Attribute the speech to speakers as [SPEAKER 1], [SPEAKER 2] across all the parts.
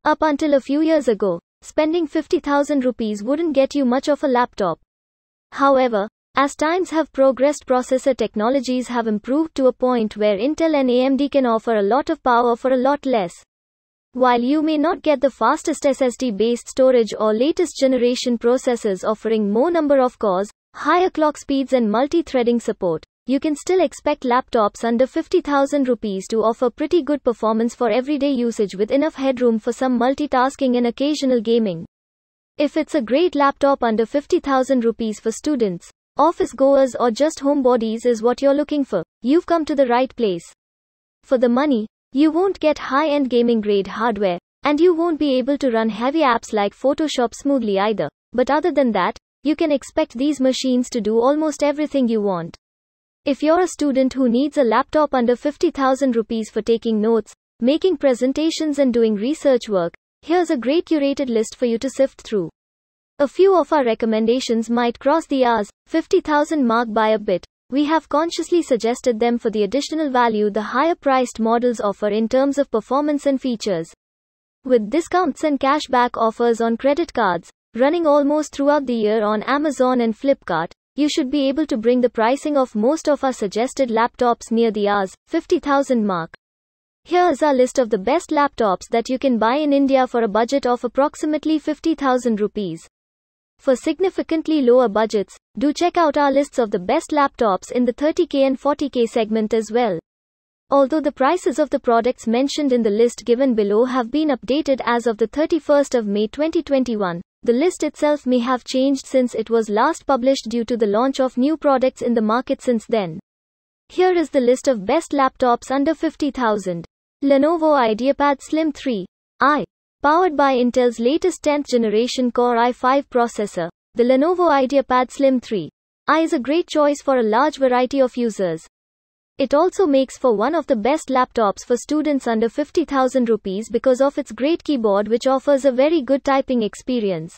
[SPEAKER 1] Up until a few years ago, spending 50,000 rupees wouldn't get you much of a laptop. However, as times have progressed, processor technologies have improved to a point where Intel and AMD can offer a lot of power for a lot less. While you may not get the fastest SSD-based storage or latest generation processors offering more number of cores, higher clock speeds and multi-threading support, you can still expect laptops under 50,000 rupees to offer pretty good performance for everyday usage with enough headroom for some multitasking and occasional gaming. If it's a great laptop under 50,000 rupees for students, office goers or just homebodies is what you're looking for, you've come to the right place. For the money, you won't get high-end gaming-grade hardware, and you won't be able to run heavy apps like Photoshop smoothly either, but other than that, you can expect these machines to do almost everything you want. If you're a student who needs a laptop under 50,000 rupees for taking notes, making presentations and doing research work, here's a great curated list for you to sift through. A few of our recommendations might cross the Rs. 50,000 mark by a bit. We have consciously suggested them for the additional value the higher-priced models offer in terms of performance and features. With discounts and cashback offers on credit cards, running almost throughout the year on Amazon and Flipkart, you should be able to bring the pricing of most of our suggested laptops near the Rs. 50,000 mark. Here's our list of the best laptops that you can buy in India for a budget of approximately 50,000 rupees. For significantly lower budgets, do check out our lists of the best laptops in the 30K and 40K segment as well. Although the prices of the products mentioned in the list given below have been updated as of the 31st of May 2021, the list itself may have changed since it was last published due to the launch of new products in the market since then. Here is the list of best laptops under 50,000. Lenovo IdeaPad Slim 3i. Powered by Intel's latest 10th generation Core i5 processor, the Lenovo IdeaPad Slim 3i is a great choice for a large variety of users. It also makes for one of the best laptops for students under 50,000 rupees because of its great keyboard, which offers a very good typing experience.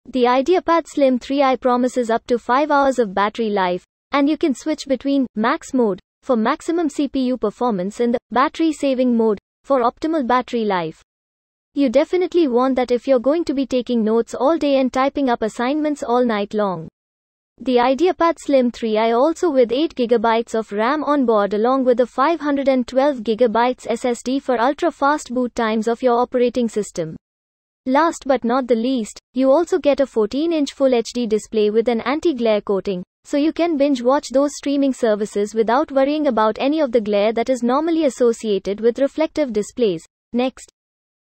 [SPEAKER 1] The IdeaPad Slim 3i promises up to 5 hours of battery life, and you can switch between Max mode for maximum CPU performance and the battery saving mode for optimal battery life. You definitely want that if you're going to be taking notes all day and typing up assignments all night long. The IdeaPad Slim 3i also with 8GB of RAM on board along with a 512GB SSD for ultra-fast boot times of your operating system. Last but not the least, you also get a 14-inch Full HD display with an anti-glare coating, so you can binge-watch those streaming services without worrying about any of the glare that is normally associated with reflective displays. Next.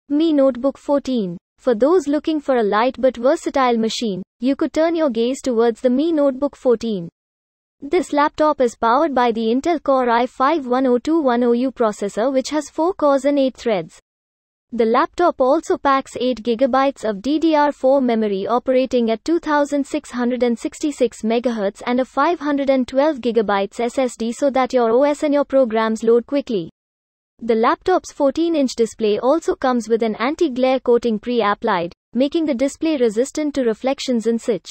[SPEAKER 1] Mi Notebook 14. For those looking for a light but versatile machine, you could turn your gaze towards the Mi Notebook 14. This laptop is powered by the Intel Core i5-10210U processor, which has 4 cores and 8 threads. The laptop also packs 8GB of DDR4 memory operating at 2666 MHz and a 512GB SSD so that your OS and your programs load quickly. The laptop's 14-inch display also comes with an anti-glare coating pre-applied, making the display resistant to reflections and such.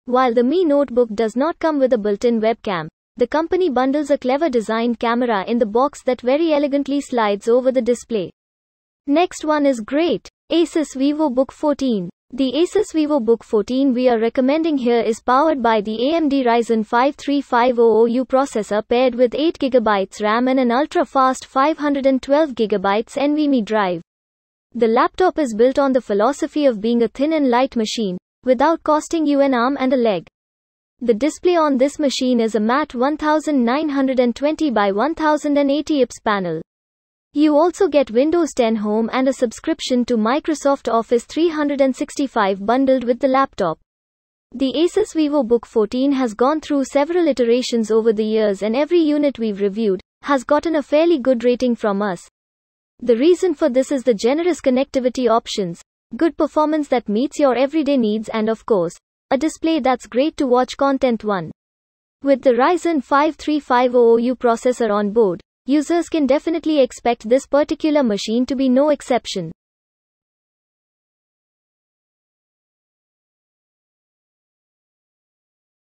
[SPEAKER 1] While the Mi Notebook does not come with a built-in webcam, the company bundles a clever designed camera in the box that very elegantly slides over the display. Next one is great. ASUS VivoBook 14. The ASUS VivoBook 14 we are recommending here is powered by the AMD Ryzen 5 3500U processor paired with 8GB RAM and an ultra-fast 512GB NVMe drive. The laptop is built on the philosophy of being a thin and light machine, without costing you an arm and a leg. The display on this machine is a matte 1920 by 1080 IPS panel. You also get Windows 10 Home and a subscription to Microsoft Office 365 bundled with the laptop. The ASUS VivoBook 14 has gone through several iterations over the years, and every unit we've reviewed has gotten a fairly good rating from us. The reason for this is the generous connectivity options, good performance that meets your everyday needs, and of course, a display that's great to watch content on. With the Ryzen 5 3500U processor on board, users can definitely expect this particular machine to be no exception.